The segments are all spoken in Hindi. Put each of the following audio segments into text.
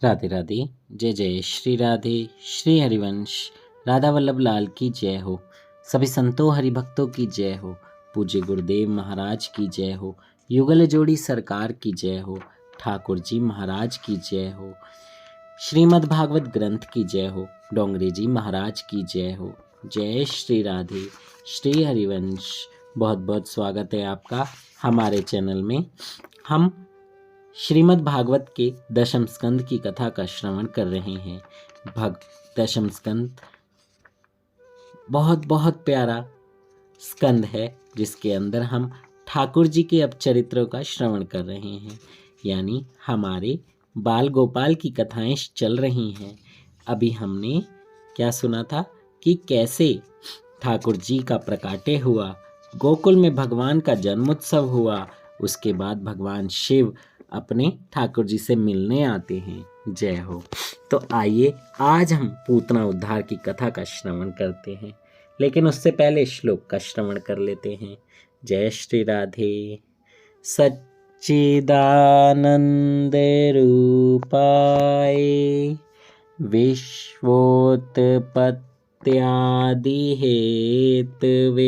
राधे राधे। जय जय श्री राधे। श्री हरिवंश राधा वल्लभ लाल की जय हो। सभी संतों हरिभक्तों की जय हो। पूज्य गुरुदेव महाराज की जय हो। युगल जोड़ी सरकार की जय हो। ठाकुर जी महाराज की जय हो। श्रीमद् भागवत ग्रंथ की जय हो। डोंगरे जी महाराज की जय हो। जय श्री राधे। श्री हरिवंश बहुत बहुत स्वागत है आपका हमारे चैनल में। हम श्रीमद् भागवत के दशम स्कंद की कथा का श्रवण कर रहे हैं। दशम स्कंद बहुत बहुत प्यारा स्कंद है, जिसके अंदर हम ठाकुर जी के अब चरित्रों का श्रवण कर रहे हैं, यानी हमारे बाल गोपाल की कथाएं चल रही हैं। अभी हमने क्या सुना था कि कैसे ठाकुर जी का प्रकाट्य हुआ, गोकुल में भगवान का जन्मोत्सव हुआ, उसके बाद भगवान शिव अपने ठाकुर जी से मिलने आते हैं। जय हो। तो आइए आज हम पूतना उद्धार की कथा का श्रवण करते हैं, लेकिन उससे पहले श्लोक का श्रवण कर लेते हैं। जय श्री राधे। सच्चिदानंद रूपाय विश्वोत्पत्त्यादि हेतवे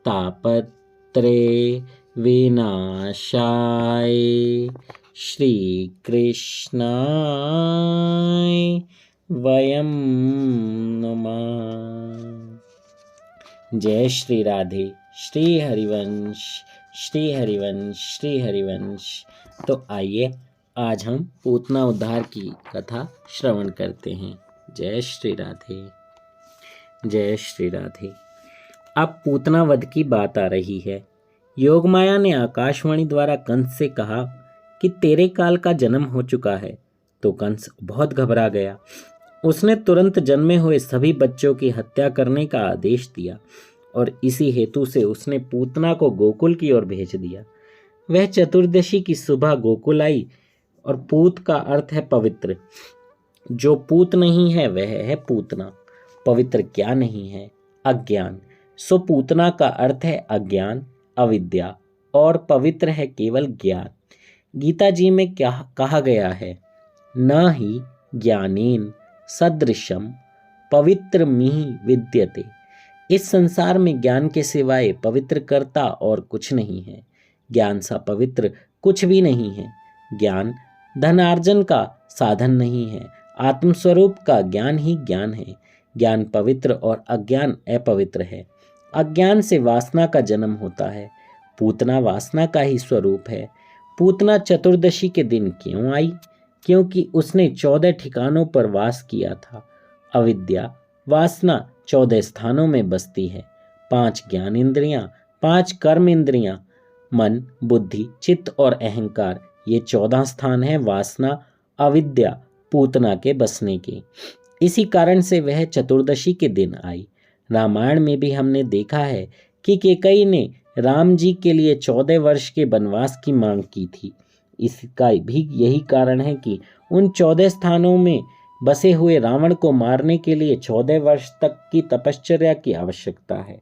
तापत्रे विनाशाय श्री कृष्णाय वयं नमः। जय श्री राधे। श्री हरिवंश श्री हरिवंश श्री हरिवंश। तो आइए आज हम पूतना उद्धार की कथा श्रवण करते हैं। जय श्री राधे। जय श्री राधे। अब पूतना वध की बात आ रही है। योगमाया ने आकाशवाणी द्वारा कंस से कहा कि तेरे काल का जन्म हो चुका है। तो कंस बहुत घबरा गया। उसने तुरंत जन्मे हुए सभी बच्चों की हत्या करने का आदेश दिया और इसी हेतु से उसने पूतना को गोकुल की ओर भेज दिया। वह चतुर्दशी की सुबह गोकुल आई, और पूत का अर्थ है पवित्र। जो पूत नहीं है वह है पूतना। पवित्र क्या नहीं है? अज्ञान। सो पूतना का अर्थ है अज्ञान, अविद्या, और पवित्र है केवल ज्ञान। गीता जी में क्या कहा गया है? न ही ज्ञानेन सदृशम पवित्रमिहि विद्यते। इस संसार में ज्ञान के सिवाय पवित्र करता और कुछ नहीं है। ज्ञान सा पवित्र कुछ भी नहीं है। ज्ञान धनार्जन का साधन नहीं है। आत्मस्वरूप का ज्ञान ही ज्ञान है। ज्ञान पवित्र और अज्ञान अपवित्र है। अज्ञान से वासना का जन्म होता है। पूतना वासना का ही स्वरूप है। पूतना चतुर्दशी के दिन क्यों आई? क्योंकि उसने 14 ठिकानों पर वास किया था। अविद्या वासना 14 स्थानों में बसती है। 5 ज्ञान इंद्रियां, 5 कर्म इंद्रियां, मन, बुद्धि, चित्त और अहंकार, ये 14 स्थान हैं वासना अविद्या पूतना के बसने के। इसी कारण से वह चतुर्दशी के दिन आई। रामायण में भी हमने देखा है कि कैकेयी ने राम जी के लिए 14 वर्ष के वनवास की मांग की थी। इसका भी यही कारण है कि उन 14 स्थानों में बसे हुए रावण को मारने के लिए 14 वर्ष तक की तपश्चर्या की आवश्यकता है।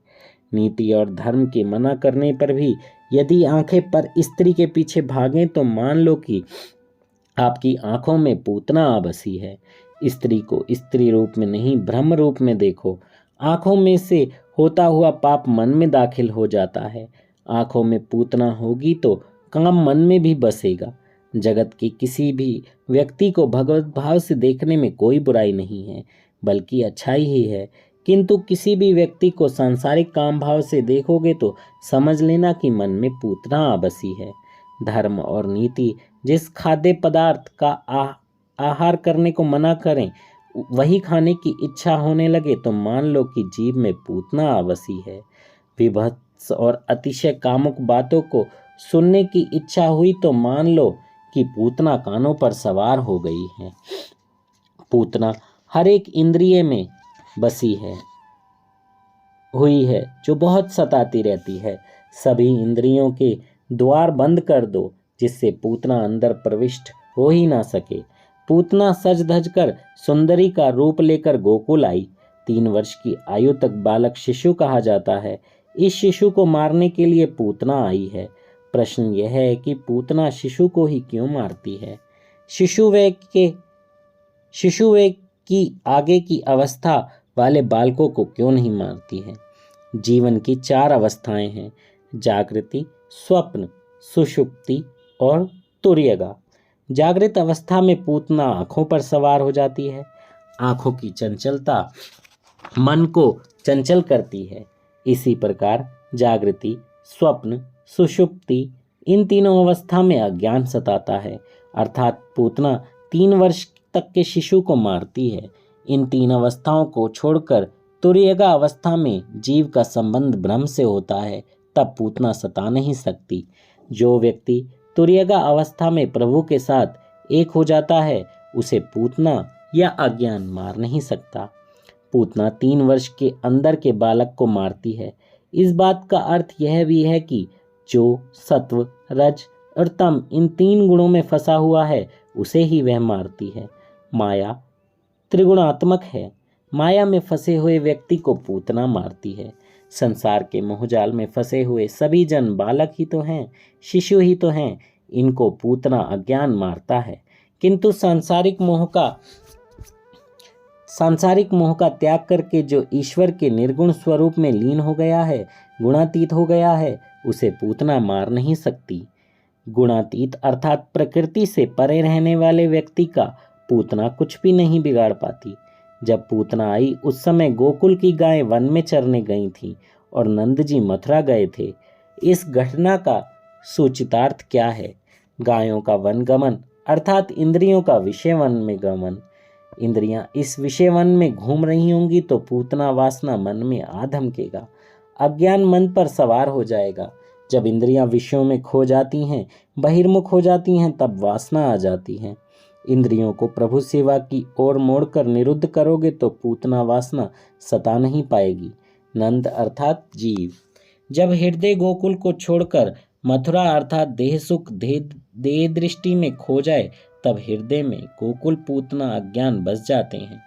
नीति और धर्म के मना करने पर भी यदि आंखें पर स्त्री के पीछे भागें तो मान लो कि आपकी आंखों में पूतना आ बसी है। स्त्री को स्त्री रूप में नहीं ब्रह्म रूप में देखो। आंखों में से होता हुआ पाप मन में दाखिल हो जाता है। आंखों में पूतना होगी तो काम मन में भी बसेगा। जगत के किसी भी व्यक्ति को भगवत भाव से देखने में कोई बुराई नहीं है, बल्कि अच्छाई ही है। किंतु किसी भी व्यक्ति को सांसारिक काम भाव से देखोगे तो समझ लेना कि मन में पूतना आ बसी है। धर्म और नीति जिस खाद्य पदार्थ का आहार करने को मना करें, वही खाने की इच्छा होने लगे तो मान लो कि जीभ में पूतना आ बसी है। विभत्स और अतिशय कामुक बातों को सुनने की इच्छा हुई तो मान लो कि पूतना कानों पर सवार हो गई है। पूतना हर एक इंद्रिय में बसी हुई है जो बहुत सताती रहती है। सभी इंद्रियों के द्वार बंद कर दो, जिससे पूतना अंदर प्रविष्ट हो ही ना सके। पूतना सज धज कर सुंदरी का रूप लेकर गोकुल आई। 3 वर्ष की आयु तक बालक शिशु कहा जाता है। इस शिशु को मारने के लिए पूतना आई है। प्रश्न यह है कि पूतना शिशु को ही क्यों मारती है? शिशु वे की आगे की अवस्था वाले बालकों को क्यों नहीं मारती है? जीवन की 4 अवस्थाएं हैं: जागृति, स्वप्न, सुषुप्ति और तुर्यगा। जागृत अवस्था में पूतना आंखों पर सवार हो जाती है। आंखों की चंचलता मन को चंचल करती है। इसी प्रकार जागृति, स्वप्न, सुषुप्ति, इन तीनों अवस्था में अज्ञान सताता है, अर्थात पूतना 3 वर्ष तक के शिशु को मारती है। इन 3 अवस्थाओं को छोड़कर तुर्यगा अवस्था में जीव का संबंध ब्रह्म से होता है, तब पूतना सता नहीं सकती। जो व्यक्ति तुर्यगा अवस्था में प्रभु के साथ एक हो जाता है, उसे पूतना या अज्ञान मार नहीं सकता। पूतना 3 वर्ष के अंदर के बालक को मारती है। इस बात का अर्थ यह भी है कि जो सत्व, रज और तम इन 3 गुणों में फंसा हुआ है, उसे ही वह मारती है। माया त्रिगुणात्मक है। माया में फंसे हुए व्यक्ति को पूतना मारती है। संसार के मोहजाल में फंसे हुए सभी जन बालक ही तो हैं, शिशु ही तो हैं। इनको पूतना अज्ञान मारता है, किंतु सांसारिक मोह का त्याग करके जो ईश्वर के निर्गुण स्वरूप में लीन हो गया है, गुणातीत हो गया है, उसे पूतना मार नहीं सकती। गुणातीत अर्थात प्रकृति से परे रहने वाले व्यक्ति का पूतना कुछ भी नहीं बिगाड़ पाती। जब पूतना आई उस समय गोकुल की गायें वन में चरने गई थीं और नंद जी मथुरा गए थे। इस घटना का सूचितार्थ क्या है? गायों का वन गमन अर्थात इंद्रियों का विषय वन में गमन। इंद्रियां इस विषय वन में घूम रही होंगी तो पूतना वासना मन में आ धमकेगा, अज्ञान मन पर सवार हो जाएगा। जब इंद्रियां विषयों में खो जाती हैं, बहिर्मुख हो जाती हैं, तब वासना आ जाती है। इंद्रियों को प्रभु सेवा की ओर मोड़कर निरुद्ध करोगे तो पूतना वासना सता नहीं पाएगी। नंद अर्थात जीव जब हृदय गोकुल को छोड़कर मथुरा अर्थात देह सुख देह दृष्टि में खो जाए, तब हृदय में गोकुल पूतना अज्ञान बस जाते हैं।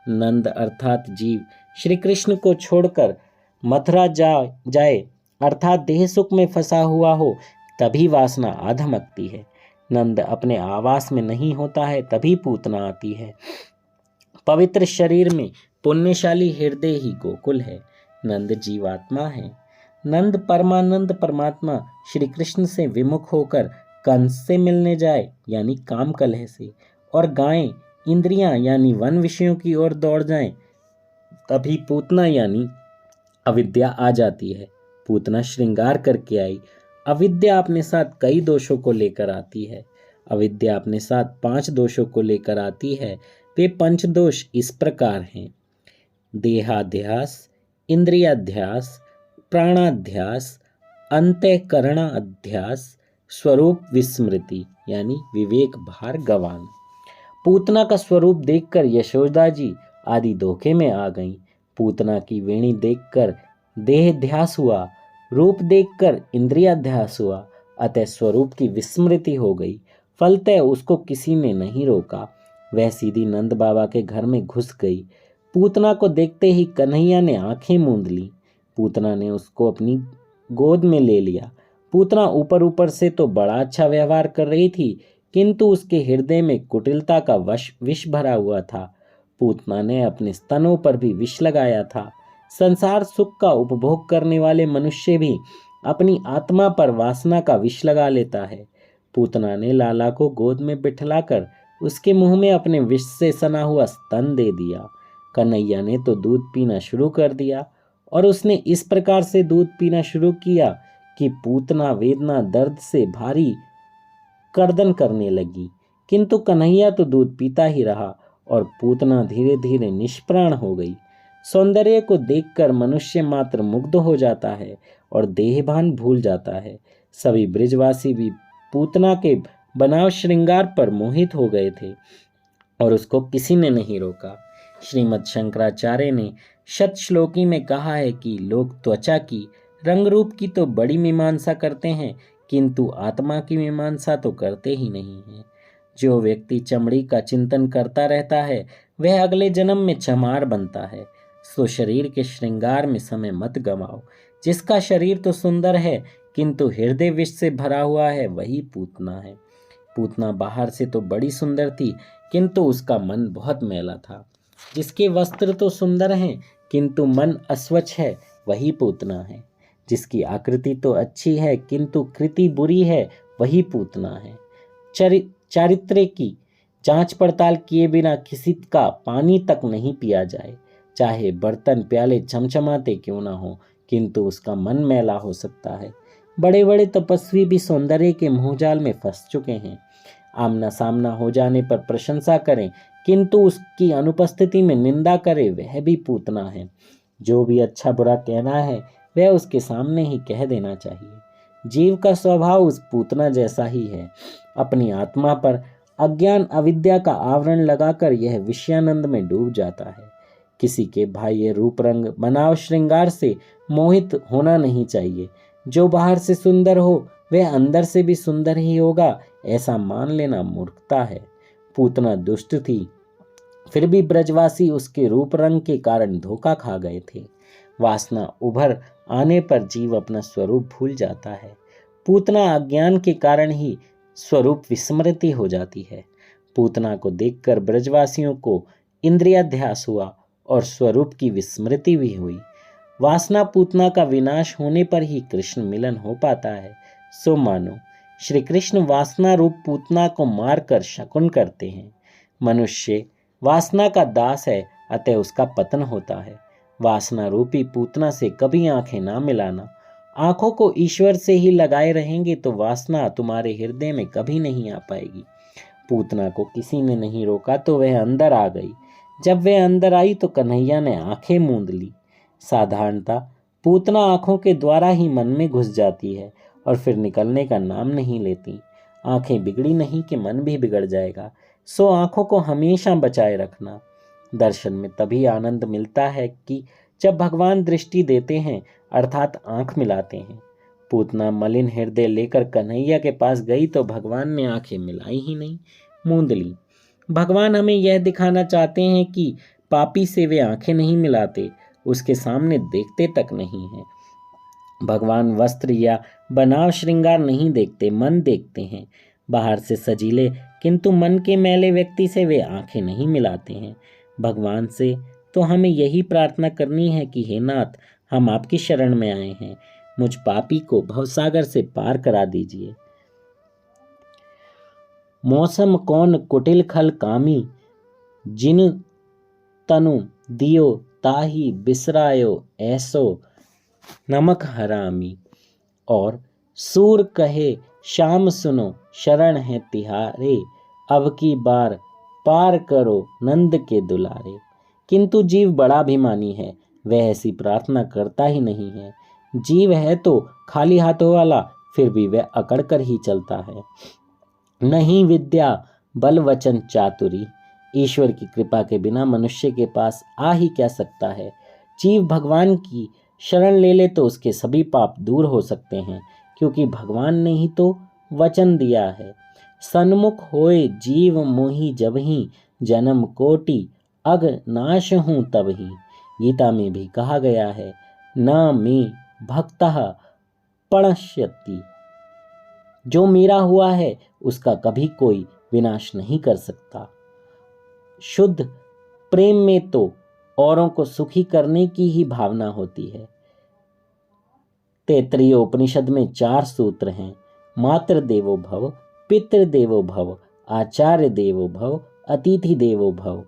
नंद अर्थात जीव श्री कृष्ण को छोड़कर मथुरा जाए अर्थात देह सुख में फंसा हुआ हो, तभी वासना आधमकती है। नंद अपने आवास में नहीं होता है, तभी पूतना आती है। पवित्र शरीर में पुण्यशाली हृदय ही गोकुल है। नंद जीवात्मा है। नंद परमानंद परमात्मा श्री कृष्ण से विमुख होकर कंस से मिलने जाए यानी काम कलह से, और गायें इंद्रियां यानी वन विषयों की ओर दौड़ जाएं, तभी पूतना यानी अविद्या आ जाती है। पूतना श्रृंगार करके आई। अविद्या अपने साथ कई दोषों को लेकर आती है। अविद्या अपने साथ 5 दोषों को लेकर आती है। वे 5 दोष इस प्रकार हैं: देहाध्यास, इंद्रियाध्यास, प्राणाध्यास, अंतःकरणाध्यास, स्वरूप विस्मृति यानी विवेक भार गवान। पूतना का स्वरूप देखकर यशोदा जी आदि धोखे में आ गईं। पूतना की वेणी देखकर देहाध्यास हुआ, रूप देखकर इंद्रियाध्यास हुआ, अतः स्वरूप की विस्मृति हो गई। फलतः उसको किसी ने नहीं रोका। वह सीधी नंद बाबा के घर में घुस गई। पूतना को देखते ही कन्हैया ने आंखें मूंद ली। पूतना ने उसको अपनी गोद में ले लिया। पूतना ऊपर ऊपर से तो बड़ा अच्छा व्यवहार कर रही थी, किंतु उसके हृदय में कुटिलता का विष भरा हुआ था। पूतना ने अपने स्तनों पर भी विष लगाया था। संसार सुख का उपभोग करने वाले मनुष्य भी अपनी आत्मा पर वासना का विष लगा लेता है। पूतना ने लाला को गोद में बिठलाकर उसके मुंह में अपने विष से सना हुआ स्तन दे दिया। कन्हैया ने तो दूध पीना शुरू कर दिया, और उसने इस प्रकार से दूध पीना शुरू किया कि पूतना वेदना दर्द से भारी कर्दन करने लगी। किंतु कन्हैया तो दूध पीता ही रहा और पूतना धीरे धीरे निष्प्राण हो गई। सौंदर्य को देखकर मनुष्य मात्र मुग्ध हो जाता है और देहभान भूल जाता है। सभी ब्रिजवासी भी पूतना के बनाव श्रृंगार पर मोहित हो गए थे और उसको किसी ने नहीं रोका। श्रीमद् शंकराचार्य ने शतश्लोकी में कहा है कि लोग त्वचा की, रंग रूप की तो बड़ी मीमांसा करते हैं, किंतु आत्मा की मीमांसा तो करते ही नहीं हैं। जो व्यक्ति चमड़ी का चिंतन करता रहता है, वह अगले जन्म में चमार बनता है। सो शरीर के श्रृंगार में समय मत गमाओ। जिसका शरीर तो सुंदर है, किंतु हृदय विष से भरा हुआ है, वही पूतना है। पूतना बाहर से तो बड़ी सुंदर थी, किंतु उसका मन बहुत मैला था। जिसके वस्त्र तो सुंदर हैं, किंतु मन अस्वच्छ है, वही पूतना है। जिसकी आकृति तो अच्छी है, किंतु कृति बुरी है, वही पूतना है। चारित्र्य की जांच पड़ताल किए बिना किसी का पानी तक नहीं पिया जाए, चाहे बर्तन प्याले चमचमाते क्यों ना हो, किंतु उसका मन मैला हो सकता है। बड़े बड़े तपस्वी भी सौंदर्य के मोहजाल में फंस चुके हैं। आमना सामना हो जाने पर प्रशंसा करें, किंतु उसकी अनुपस्थिति में निंदा करे, वह भी पूतना है। जो भी अच्छा बुरा कहना है, वह उसके सामने ही कह देना चाहिए। जीव का स्वभाव उस पूतना जैसा ही है। अपनी आत्मा पर अज्ञान अविद्या का आवरण लगाकर यह विषयानंद में डूब जाता है। किसी के बाह्य रूप रंग बनाव श्रृंगार से मोहित होना नहीं चाहिए। जो बाहर से सुंदर हो, वह अंदर से भी सुंदर ही होगा, ऐसा मान लेना मूर्खता है। पूतना दुष्ट थी, फिर भी ब्रजवासी उसके रूप रंग के कारण धोखा खा गए थे। वासना उभर आने पर जीव अपना स्वरूप भूल जाता है। पूतना अज्ञान के कारण ही स्वरूप विस्मृति हो जाती है। पूतना को देखकर ब्रजवासियों को इंद्रियाध्यास हुआ और स्वरूप की विस्मृति भी हुई। वासना पूतना का विनाश होने पर ही कृष्ण मिलन हो पाता है। सो मानो श्री कृष्ण वासना रूप पूतना को मारकर शकुन करते हैं। मनुष्य वासना का दास है, अतः उसका पतन होता है। वासना रूपी पूतना से कभी आंखें ना मिलाना। आंखों को ईश्वर से ही लगाए रहेंगे तो वासना तुम्हारे हृदय में कभी नहीं आ पाएगी। पूतना को किसी ने नहीं रोका तो वह अंदर आ गई। जब वह अंदर आई तो कन्हैया ने आंखें मूंद ली। साधारणतः पूतना आंखों के द्वारा ही मन में घुस जाती है और फिर निकलने का नाम नहीं लेती। आंखें बिगड़ी नहीं कि मन भी बिगड़ जाएगा। सो आंखों को हमेशा बचाए रखना। दर्शन में तभी आनंद मिलता है कि जब भगवान दृष्टि देते हैं, अर्थात आंख मिलाते हैं। पूतना मलिन हृदय लेकर कन्हैया के पास गई तो भगवान ने आंखें मिलाई ही नहीं, मूंद ली। भगवान हमें यह दिखाना चाहते हैं कि पापी से वे आंखें नहीं मिलाते, उसके सामने देखते तक नहीं है। भगवान वस्त्र या बनाव श्रृंगार नहीं देखते, मन देखते हैं। बाहर से सजीले किंतु मन के मैले व्यक्ति से वे आंखें नहीं मिलाते हैं। भगवान से तो हमें यही प्रार्थना करनी है कि हे नाथ, हम आपकी शरण में आए हैं, मुझ पापी को भवसागर से पार करा दीजिए। मौसम कौन कुटिल खल कामी, जिन तनु दियो ताही बिसरायो ऐसो नमक हरामी। और सूर कहे शाम सुनो शरण है तिहारे, अब की बार पार करो नंद के दुलारे। किंतु जीव बड़ा अभिमानी है, वह ऐसी प्रार्थना करता ही नहीं है। जीव है तो खाली हाथों वाला, फिर भी वह अकड़ कर ही चलता है। नहीं विद्या बल वचन चातुरी, ईश्वर की कृपा के बिना मनुष्य के पास आ ही क्या सकता है। जीव भगवान की शरण ले ले तो उसके सभी पाप दूर हो सकते हैं, क्योंकि भगवान ने ही तो वचन दिया है। सन्मुख होए जीव मोहि जबहि, जन्म कोटि अग नाश हूँ तबहि। गीता में भी कहा गया है, न मे भक्तः प्रणश्यति, जो मेरा हुआ है उसका कभी कोई विनाश नहीं कर सकता। शुद्ध प्रेम में तो औरों को सुखी करने की ही भावना होती है। तैत्तिरीय उपनिषद में 4 सूत्र हैं, मातृ देवो भव, पितृ देवो भव, आचार्य देवो भव, अतिथि देवो भव।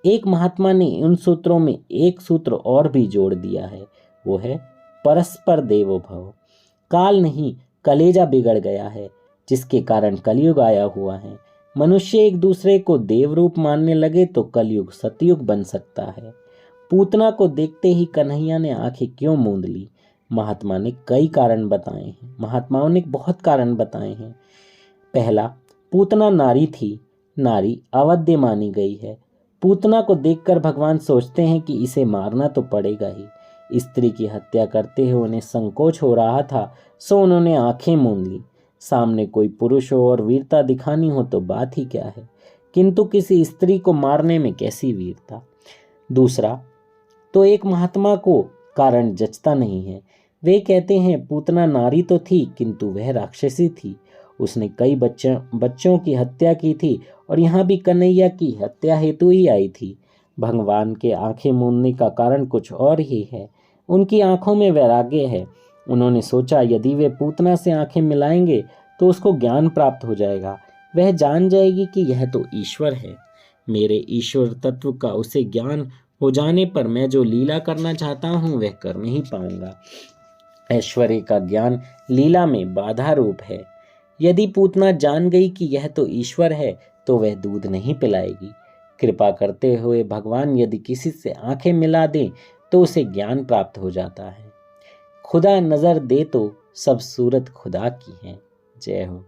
एक महात्मा ने उन सूत्रों में एक सूत्र और भी जोड़ दिया है, वो है परस्पर देवो भव। काल नहीं, कलेजा बिगड़ गया है, जिसके कारण कलयुग आया हुआ है। मनुष्य एक दूसरे को देवरूप मानने लगे तो कलयुग सतयुग बन सकता है। पूतना को देखते ही कन्हैया ने आंखें क्यों मूंद ली? महात्माओं ने बहुत कारण बताए हैं। पहला, पूतना नारी थी, नारी अवध्य मानी गई है। पूतना को देखकर भगवान सोचते हैं कि इसे मारना तो पड़ेगा ही। स्त्री की हत्या करते हुए उन्हें संकोच हो रहा था, सो उन्होंने आंखें मूंद ली। सामने कोई पुरुष हो और वीरता दिखानी हो तो बात ही क्या है, किंतु किसी स्त्री को मारने में कैसी वीरता। दूसरा, तो एक महात्मा को कारण जचता नहीं है। वे कहते हैं पूतना नारी तो थी, किंतु वह राक्षसी थी। उसने कई बच्चों की हत्या की थी और यहाँ भी कन्हैया की हत्या हेतु ही आई थी। भगवान के आंखें मूंदने का कारण कुछ और ही है। उनकी आंखों में वैराग्य है। उन्होंने सोचा यदि वे पूतना से आंखें मिलाएंगे तो उसको ज्ञान प्राप्त हो जाएगा। वह जान जाएगी कि यह तो ईश्वर है। मेरे ईश्वर तत्व का उसे ज्ञान हो जाने पर मैं जो लीला करना चाहता हूँ वह कर नहीं पाऊंगा। ऐश्वर्य का ज्ञान लीला में बाधा रूप है। यदि पूतना जान गई कि यह तो ईश्वर है तो वह दूध नहीं पिलाएगी। कृपा करते हुए भगवान यदि किसी से आंखें मिला दें तो उसे ज्ञान प्राप्त हो जाता है। खुदा नजर दे तो सब सूरत खुदा की है। जय हो।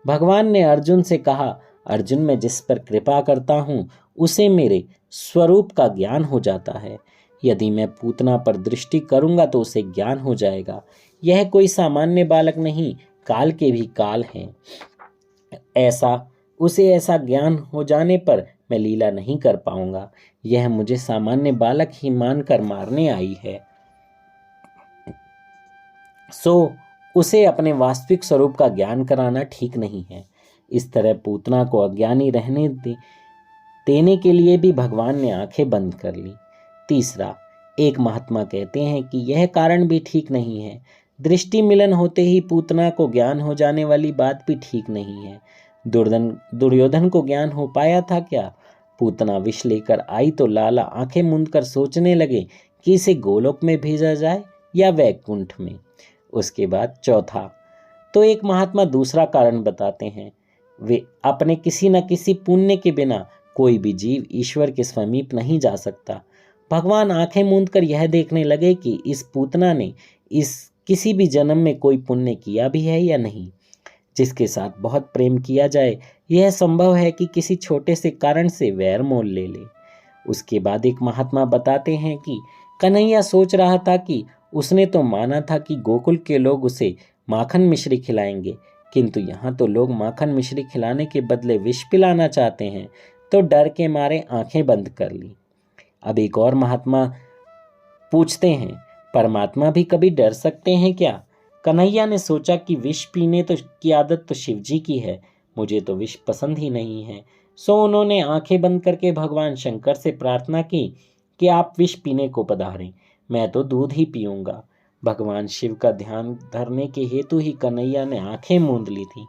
भगवान ने अर्जुन से कहा, अर्जुन मैं जिस पर कृपा करता हूँ उसे मेरे स्वरूप का ज्ञान हो जाता है। यदि मैं पूतना पर दृष्टि करूंगा तो उसे ज्ञान हो जाएगा। यह कोई सामान्य बालक नहीं, काल के भी काल हैं। ऐसा ज्ञान हो जाने पर मैं लीला नहीं कर पाऊंगा। यह मुझे सामान्य बालक ही मानकर मारने आई है, सो उसे अपने वास्तविक स्वरूप का ज्ञान कराना ठीक नहीं है। इस तरह पूतना को अज्ञानी रहने देने के लिए भी भगवान ने आंखें बंद कर ली। तीसरा, एक महात्मा कहते हैं कि यह कारण भी ठीक नहीं है। दृष्टि मिलन होते ही पूतना को ज्ञान हो जाने वाली बात भी ठीक नहीं है। दुर्योधन को ज्ञान हो पाया था क्या? पूतना विष लेकर आई तो लाला आंखें मूंदकर सोचने लगे कि इसे गोलोक में भेजा जाए या वैकुंठ में। उसके बाद चौथा, तो एक महात्मा दूसरा कारण बताते हैं। वे अपने किसी न किसी पुण्य के बिना कोई भी जीव ईश्वर के समीप नहीं जा सकता। भगवान आंखें मूंदकर यह देखने लगे कि इस पूतना ने इस किसी भी जन्म में कोई पुण्य किया भी है या नहीं। जिसके साथ बहुत प्रेम किया जाए यह संभव है कि किसी छोटे से कारण से वैर मोल ले ले। उसके बाद एक महात्मा बताते हैं कि कन्हैया सोच रहा था कि उसने तो माना था कि गोकुल के लोग उसे माखन मिश्री खिलाएंगे, किंतु यहाँ तो लोग माखन मिश्री खिलाने के बदले विष पिलाना चाहते हैं, तो डर के मारे आंखें बंद कर ली। अब एक और महात्मा पूछते हैं, परमात्मा भी कभी डर सकते हैं क्या? कन्हैया ने सोचा कि विष पीने की आदत तो शिव जी की है, मुझे तो विष पसंद ही नहीं है। सो उन्होंने आंखें बंद करके भगवान शंकर से प्रार्थना की कि आप विष पीने को पधारें, मैं तो दूध ही पीऊंगा। भगवान शिव का ध्यान धरने के हेतु ही कन्हैया ने आंखें मूंद ली थी।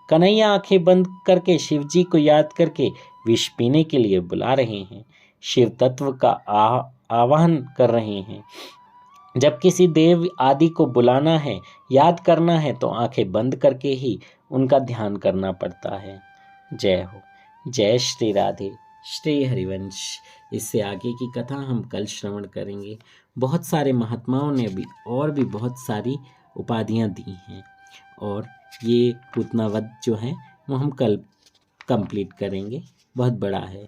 कन्हैया आंखें बंद करके शिव जी को याद करके विष पीने के लिए बुला रहे हैं, शिव तत्व का आवाहन कर रहे हैं। जब किसी देव आदि को बुलाना है, याद करना है, तो आंखें बंद करके ही उनका ध्यान करना पड़ता है। जय हो। जय श्री राधे। श्री हरिवंश। इससे आगे की कथा हम कल श्रवण करेंगे। बहुत सारे महात्माओं ने भी और भी बहुत सारी उपाधियां दी हैं और ये पूतनावध जो है वो हम कल कंप्लीट करेंगे, बहुत बड़ा है।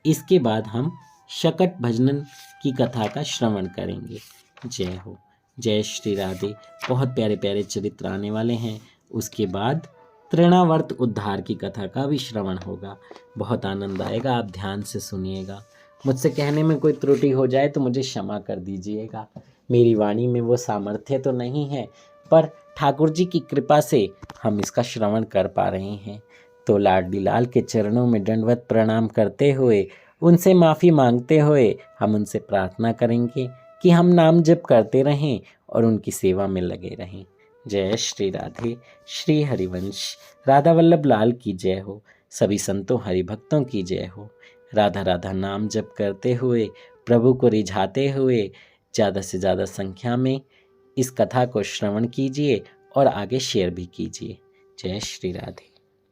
इसके बाद हम शकट भजनन की कथा का श्रवण करेंगे। जय हो। जय श्री राधे। बहुत प्यारे प्यारे चरित्र आने वाले हैं। उसके बाद तृणावर्त उद्धार की कथा का भी श्रवण होगा। बहुत आनंद आएगा, आप ध्यान से सुनिएगा। मुझसे कहने में कोई त्रुटि हो जाए तो मुझे क्षमा कर दीजिएगा। मेरी वाणी में वो सामर्थ्य तो नहीं है, पर ठाकुर जी की कृपा से हम इसका श्रवण कर पा रहे हैं। तो लाडली लाल के चरणों में दंडवत प्रणाम करते हुए, उनसे माफ़ी मांगते हुए हम उनसे प्रार्थना करेंगे कि हम नाम जप करते रहें और उनकी सेवा में लगे रहें। जय श्री राधे। श्री हरिवंश। राधा वल्लभ लाल की जय हो। सभी संतों हरिभक्तों की जय हो। राधा राधा नाम जप करते हुए, प्रभु को रिझाते हुए ज़्यादा से ज़्यादा संख्या में इस कथा को श्रवण कीजिए और आगे शेयर भी कीजिए। जय श्री राधे।